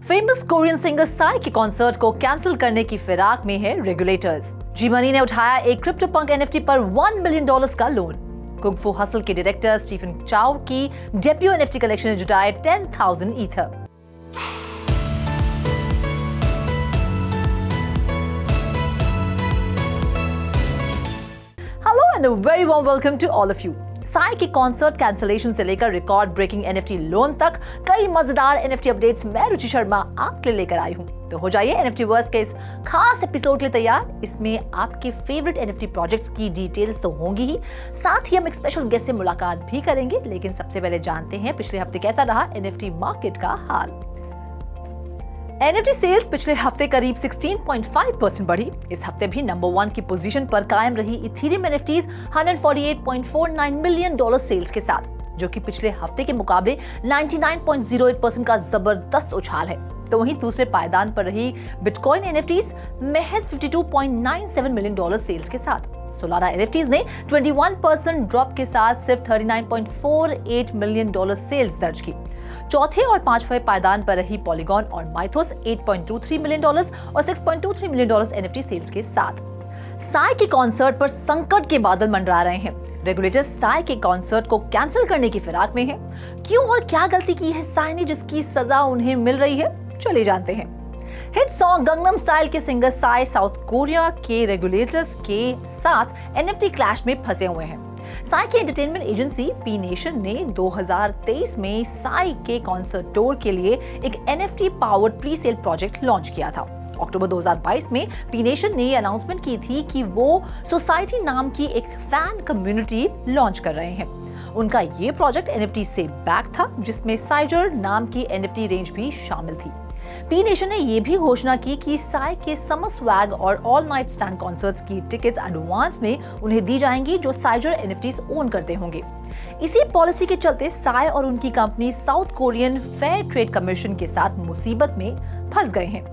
Famous Korean singer Sai के concert को cancel करने की फिराक में है रेगुलेटर्स। जी मनी ने उठाया एक क्रिप्टोपंक एनएफटी पर $1 मिलियन का लोन। कुंग फू हसल के डायरेक्टर स्टीफन चाओ की डेब्यू एनएफटी कलेक्शन ने जुटाए 10,000 ether. Hello and a very warm welcome to all of you. Psy के कॉन्सर्ट कैंसिलेशन से लेकर रिकॉर्ड ब्रेकिंग एनएफटी लोन तक कई मजेदार एनएफटी अपडेट्स मैं रुचि शर्मा आपके लिए लेकर आई हूं। तो हो जाइए एनएफटी वर्स के इस खास एपिसोड के लिए तैयार। इसमें आपके फेवरेट एनएफटी प्रोजेक्ट्स की डिटेल्स तो होंगी ही, साथ ही हम एक स्पेशल गेस्ट से मुलाकात भी करेंगे। लेकिन सबसे पहले जानते हैं पिछले हफ्ते कैसा रहा एनएफटी मार्केट का हाल। एनएफटी सेल्स पिछले हफ्ते करीब 16.5% बढ़ी। इस हफ्ते भी नंबर 1 की पोजीशन पर कायम रही इथेरियम एनएफटीज $148.49 मिलियन सेल्स के साथ, जो कि पिछले हफ्ते के मुकाबले 99.08% का जबरदस्त उछाल है। तो वहीं दूसरे पायदान पर रही बिटकॉइन एनएफटीज महज $52.97 मिलियन सेल्स के साथ। सोलाना एनएफटीज ने 21% ड्रॉप के साथ सिर्फ $39.48 मिलियन सेल्स दर्ज की। चौथे और पांचवें पायदान पर रही पॉलीगॉन और माइथोस 8.23 मिलियन और 6.23 मिलियन एनएफटी सेल्स के साथ। साई के कॉन्सर्ट पर संकट के बादल मंडरा रहे हैं। रेगुलेटर्स साई के कॉन्सर्ट को कैंसिल करने की फिराक में है। क्यों और क्या गलती की है साई ने जिसकी सजा उन्हें मिल रही है, चलिए जानते हैं। हिट सॉन्ग गंगनम स्टाइल के सिंगर साई साउथ कोरिया के रेगुलेटर्स के साथ एनएफटी क्लैश में फंसे हुए हैं। साई की एंटरटेनमेंट एजेंसी पी नेशन ने 2023 में साई के कॉन्सर्ट टूर के लिए एक NFT powered pre sale project launch किया था। अक्टूबर 2022 में पी नेशन ने अनाउंसमेंट की थी कि वो सोसाइटी नाम की एक फैन कम्युनिटी लॉन्च कर रहे हैं। उनका ये प्रोजेक्ट एनएफटी से बैक था, जिसमें साइजर नाम की एनएफटी रेंज भी शामिल थी। पी नेशन ने यह भी घोषणा की कि साई के समर स्वैग और ऑल नाइट स्टैंड कॉन्सर्ट्स की टिकट्स एडवांस में उन्हें दी जाएंगी जो साइजर एनएफटीज ओन करते होंगे। इसी पॉलिसी के चलते साई और उनकी company south Korean fair trade commission के साथ मुसीबत में फंस गए हैं।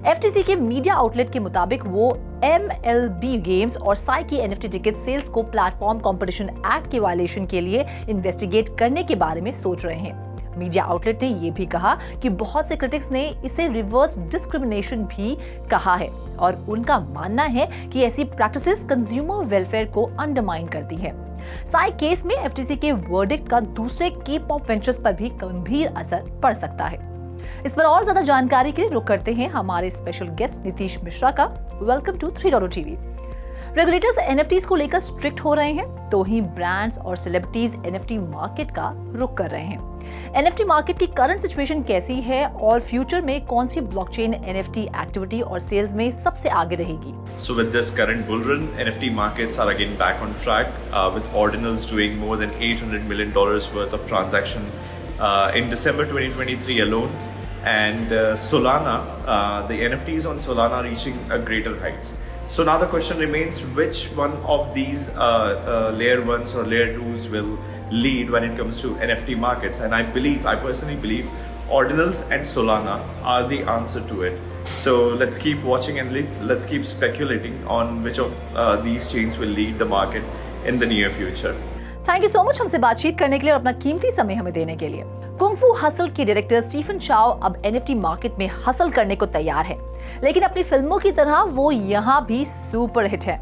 एफटीसी के मीडिया आउटलेट के मुताबिक वो एमएलबी गेम्स और साई की एनएफटी टिकट सेल्स को प्लेटफॉर्म कंपटीशन एक्ट के वायलेशन के लिए इन्वेस्टिगेट करने के बारे में सोच रहे हैं। मीडिया आउटलेट ने यह भी कहा कि बहुत से क्रिटिक्स ने इसे रिवर्स डिस्क्रिमिनेशन भी कहा है और उनका मानना है कि ऐसी प्रैक्टिसेस कंज्यूमर वेलफेयर को अंडरमाइन करती है। साई केस में एफटीसी के वर्डिक्ट का दूसरे के-पॉप वेंचर्स पर भी गंभीर असर पड़ सकता है। इस पर और ज्यादा जानकारी के लिए रुक करते हैं हमारे स्पेशल गेस्ट नीतीश मिश्रा का। Welcome to 3.0 TV. Regulators NFTs को लेकर स्ट्रिक्ट हो रहे हैं, तो ही ब्रांड्स और सेलिब्रिटीज एनएफटी मार्केट का रुख कर रहे हैं। एनएफटी मार्केट की करंट सिचुएशन कैसी है और फ्यूचर में कौन सी ब्लॉकचेन एनएफटी एक्टिविटी और सेल्स में सबसे आगे रहेगी? So with this current bull run, NFT markets are again back on track with ordinals doing more than $800 million worth of transaction in December 2023 alone, and Solana, the NFTs on Solana reaching a greater heights. So now the question remains, which one of these layer 1s or layer 2s will lead when it comes to NFT markets? And I personally believe ordinals and Solana are the answer to it. So let's keep watching and let's keep speculating on which of these chains will lead the market in the near future. Thank you so much हमसे बातचीत करने के लिए और अपना कीमती समय हमें देने के लिए। कुंग फू हसल के डायरेक्टर स्टीफन चाओ अब एनएफटी मार्केट में हसल करने को तैयार है, लेकिन अपनी फिल्मों की तरह वो यहाँ भी सुपर हिट है।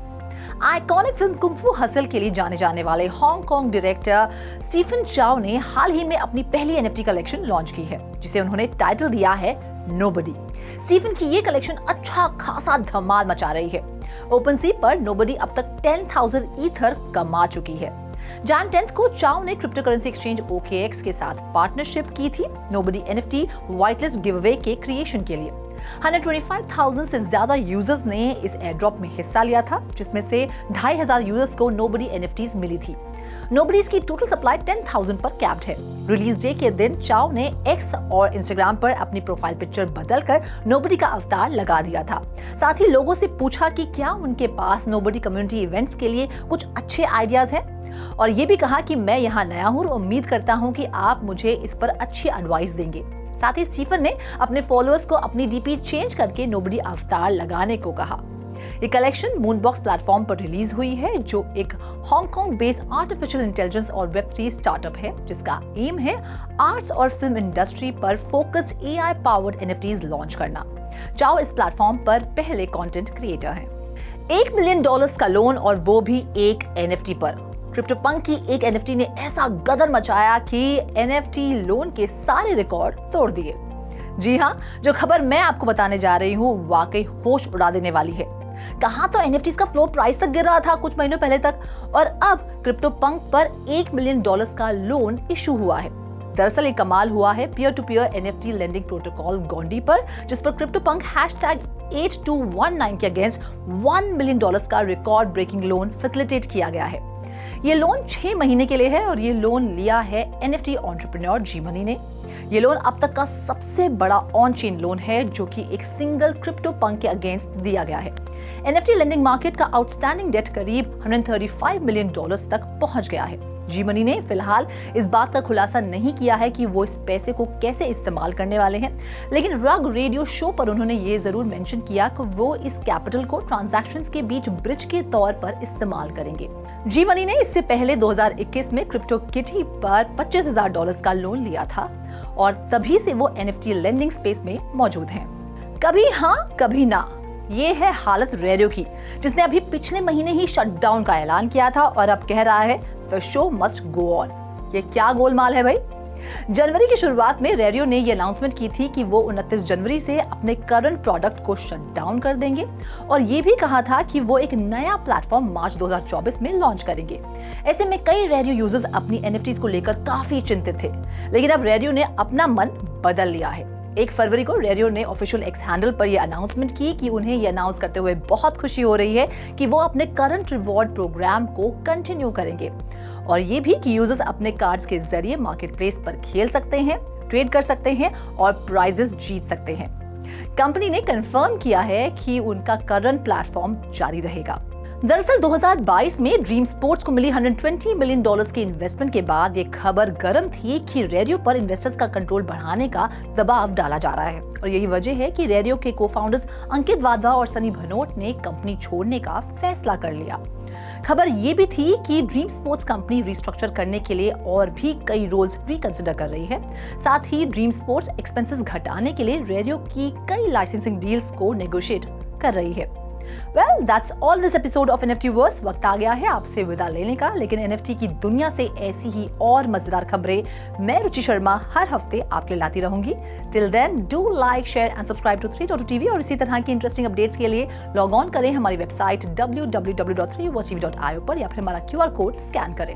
Iconic film kung Fu Hustle के लिए जाने जाने वाले हांगकांग डायरेक्टर स्टीफन चाओ ने हाल ही में अपनी पहली एनएफटी कलेक्शन लॉन्च की है, जिसे उन्होंने टाइटल दिया है नोबडी। स्टीफन की ये कलेक्शन अच्छा खासा धमाल मचा रही है। ओपनसी पर नोबडी अब तक 10,000 ईथर कमा चुकी है। जैन 10 को चाओ ने क्रिप्टो करेंसी एक्सचेंज OKX के साथ पार्टनरशिप की थी नोबडी एनएफटी व्हाइटलिस्ट गिवअवे के क्रिएशन के लिए। 125,000 से ज्यादा यूजर्स ने इस एयरड्रॉप में हिस्सा लिया था, जिसमें से 2,500 यूजर्स को नोबडी एनएफटीज मिली थी। नोबडीज की टोटल सप्लाई 10,000 पर कैप्ड है। रिलीज डे के दिन चाओ ने एक्स और इंस्टाग्राम पर अपनी प्रोफाइल पिक्चर बदलकर नोबडी का अवतार लगा दिया था। साथ ही लोगों से पूछा कि क्या उनके पास नोबडी कम्युनिटी इवेंट्स के लिए कुछ अच्छे आइडियाज हैं, और ये भी कहा कि मैं यहाँ नया हूँ और उम्मीद करता हूँ कि आप मुझे इस पर अच्छी एडवाइस देंगे। साथ ही स्टीफन ने अपने फॉलोअर्स को अपनी डीपी चेंज करके नोबडी अवतार लगाने को कहा। ये कलेक्शन मूनबॉक्स प्लेटफॉर्म पर रिलीज हुई है, जो एक हांगकांग बेस्ड आर्टिफिशियल इंटेलिजेंस और वेब3 स्टार्टअप है, जिसका एम है आर्ट्स और फिल्म इंडस्ट्री पर focused AI powered NFTs launch करना। चाओ इस प्लेटफॉर्म पर पहले कंटेंट क्रिएटर हैं। $1 मिलियन का लोन, और वो भी एक एनएफटी पर। क्रिप्टोपंक की एक एनएफटी ने ऐसा गदर मचाया कि एनएफटी लोन के सारे रिकॉर्ड तोड़ दिए। जी हाँ, जो खबर मैं आपको बताने जा रही हूँ वाकई होश उड़ा देने वाली है। कहाँ तो एनएफटीज का फ्लोर प्राइस तक गिर रहा था कुछ महीनों पहले तक, और अब क्रिप्टोपंक पर $1 मिलियन का लोन इशू हुआ है। दरअसल ये कमाल हुआ है peer to peer NFT lending protocol Gondi पर, जिस पर क्रिप्टोपंक #8219 के अगेंस्ट $1 मिलियन का रिकॉर्ड ब्रेकिंग लोन फैसिलिटेट किया गया है। ये लोन 6 महीने के लिए है, और ये लोन लिया है एनएफटी एंटरप्रेन्योर जी मनी ने। ये लोन अब तक का सबसे बड़ा ऑन चेन लोन है, जो कि एक सिंगल क्रिप्टोपंक के अगेंस्ट दिया गया है। एनएफटी लेंडिंग मार्केट का आउटस्टैंडिंग डेट करीब $135 मिलियन तक पहुंच गया है। जी मनी ने फिलहाल इस बात का खुलासा नहीं किया है कि वो इस पैसे को कैसे इस्तेमाल करने वाले हैं, लेकिन रग रेडियो शो पर उन्होंने ये जरूर मेंशन किया कि वो इस कैपिटल को ट्रांजैक्शंस के बीच ब्रिज के तौर पर इस्तेमाल करेंगे। जी मनी ने इससे पहले 2021 में क्रिप्टो किटी पर $25,000 का लोन लिया था, और तभी से वो एनएफटी लेंडिंग स्पेस में मौजूद हैं। कभी हाँ कभी ना, ये है हालत रेडियो की, जिसने अभी पिछले महीने ही शटडाउन का ऐलान किया था, और अब कह रहा है the show must go on. ये क्या गोलमाल है भाई? जनवरी की शुरुआत में रेडियो ने ये अनाउंसमेंट की थी कि वो 29 जनवरी से अपने करंट प्रोडक्ट को शट डाउन कर देंगे, और ये भी कहा था कि वो एक नया प्लेटफॉर्म मार्च 2024 में लॉन्च करेंगे। ऐसे में कई रेडियो यूजर्स अपनी एनएफटीज को लेकर काफी चिंतित थे, लेकिन अब रेडियो ने अपना मन बदल लिया है। 1 फरवरी को रेडियो ने ऑफिशियल एक्स हैंडल पर यह अनाउंसमेंट की कि उन्हें यह अनाउंस करते हुए बहुत खुशी हो रही है कि वो अपने करंट रिवॉर्ड प्रोग्राम को कंटिन्यू करेंगे, और ये भी कि यूजर्स अपने कार्ड्स के जरिए मार्केट प्लेस पर खेल सकते हैं, ट्रेड कर सकते हैं और प्राइजेस जीत सकते हैं। कंपनी ने कंफर्म किया है कि उनका करंट प्लेटफॉर्म जारी रहेगा। दरअसल 2022 में ड्रीम स्पोर्ट्स को मिली $120 मिलियन की इन्वेस्टमेंट के बाद ये खबर गर्म थी कि रेडियो पर इन्वेस्टर्स का कंट्रोल बढ़ाने का दबाव डाला जा रहा है, और यही वजह है कि रेडियो के को-फाउंडर्स अंकित वाधवा और सनी भनोट ने कंपनी छोड़ने का फैसला कर लिया। खबर ये भी थी कि ड्रीम स्पोर्ट्स कंपनी रिस्ट्रक्चर करने के लिए और भी कई रोल्स रिकंसिडर कर रही है। साथ ही ड्रीम स्पोर्ट्स एक्सपेंसेस घटाने के लिए रेडियो की कई लाइसेंसिंग डील्स को नेगोशिएट कर रही है। Well, that's all this episode of NFTverse। वक्त आ गया है आपसे विदा लेने का, लेकिन NFT की दुनिया से ऐसी ही और मजेदार खबरें मैं रुचि शर्मा हर हफ्ते आपके लिए लाती रहूंगी। Till then, do like, share and subscribe to 3.2TV, और इसी तरह की इंटरेस्टिंग अपडेट्स के लिए लॉग ऑन करें हमारी वेबसाइट www.3versetv.io पर, या फिर हमारा QR कोड स्कैन करें।